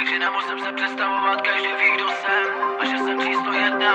takže nemusím se představovat, každý ví, kdo jsem. A že jsem číslo 1,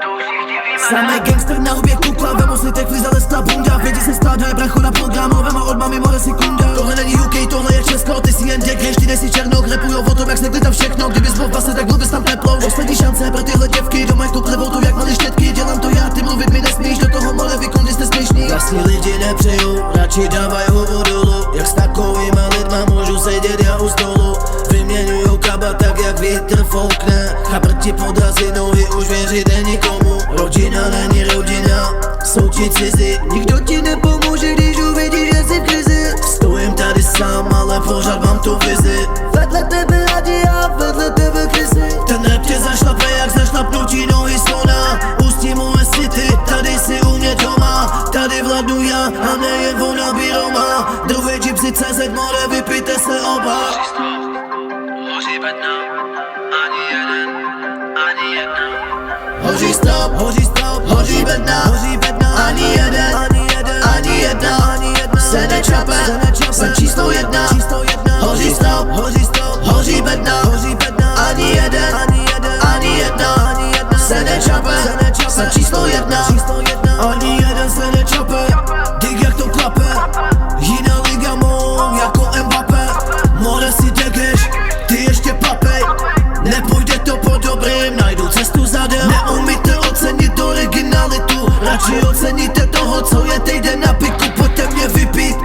to už všichni víme. Samej gangster na hubě kukla, vemu si tek zalezla bunda. Vědí se stát, je bracho na programu, vema od mami more sekunda. Tohle není UK, tohle je Česko, ty si jen děk, ty nejsi černok. Repujou o tom, jak snekli tam všechno, kdybys byl v base, tak byl bys tam teplou. Poslední šance pro tyhle děvky, doma jich klevou tu jak malý štětky. Dělám to já, ty mluvit mi nesmíš, do toho more vykondy jste směšný. Jasný lidi nepřeju, radši dávaj hovor dolů. Jak s takovýma lidma můžu sedět já u stolu. Vyměňuju kabát tak jak vítr foukne. Chabr ti podrazí nohy, už věřit není komu. Rodina není rodina, jsou ti cizí. Nikdo ti nepomůže, když uvidíš, že jsi v krizi. Stojím tady sám, ale pořád mám tu vizi. Vedle tebe radí a vedle tebe krizi. Ten rap tě zašlape jak zašlapnutí nohy slona. Ústí moje city, tady si u mě doma. Tady vládnu já a nejen ona Biroma. Druhý gypsy CZ more, vypijte se oba. Hoří bedna, ani jeden, ani jedna. Hoří strop, hoří bedna, ani jeden, ani jedna. Se nečape, jsem číslo 1. Hoří strop, hoří bedna, ani jeden, ani jedna. Se nečape, jsem číslo 1. Ani jeden se nečape, dig jak to klape. Jiná liga mou, jako Mbappé. More si dekeš, ty ještě papej. Nepůjde to po dobrým, najdu cestu zadem. Neumíte ocenit originalitu, radši oceníte toho, co je týden na piku. Pojďte mě vypít,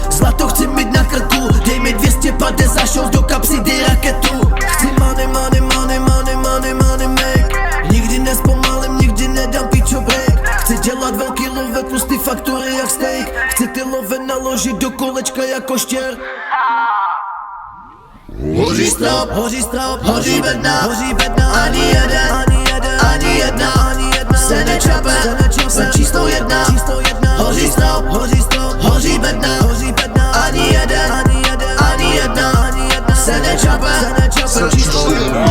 zlato chci mít na krku. Dej mi 250 šos do kapsy, dej raketu. Chci money, money, money, money, money, money make. Nikdy nespomalím, nikdy nedám pičo break. Chci dělat velký love, tlustý faktury jak steak. Chci ty love naložit do kolečka jako štěr. Hoří strop, hoří bedna, ani jeden, ani jedna. Se nečape, jsem číslo 1. Hoří strop, hoří bedna, ani jeden, ani jedna. Se nečape, jsem číslo 1.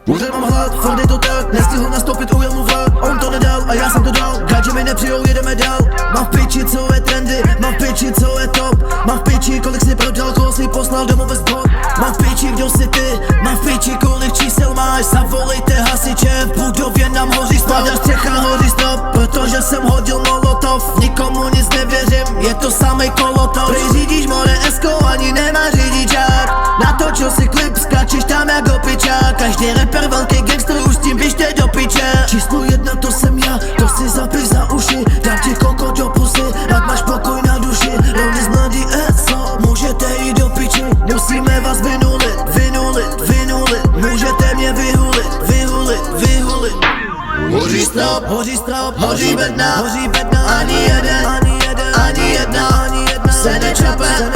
Pořád mám hlad, furt je to tak, nestihl nastoupit, ujel mu vlak. On to nedal a já jsem to dal, gadži mi nepřijou, jedeme dál. Mám v piči, co je trendy, mám v piči, co je top. Mám v piči, kolik si prodal, koho si poslal domů bez blok. Mám v piči, kdo si ty, mám v piči, kolik čísel máš. Zavolejte hasiče, v budově nám hoří strop. Spadá střecha, hoří strop, protože jsem hodil molotov. Nikomu nic nevěřím, je to samej kolotov. Prý řídíš more Esko, ani nemá řidičák. Natočil si klip, skáčeš tam jako pičák. Každý rapper, velký gangster, už s tím běžte do piče. Číslo 1 to jsem já, to si zapiš za uši. Dám ti koko do pusy, ať máš pokoj na duši. Rovny z mladý ESO, můžete jít do piči. Musíme vás vynulit, můžete mě vyhulit. Hoří strop, hoří bedna, ani jeden, ani jedna. Se nečape,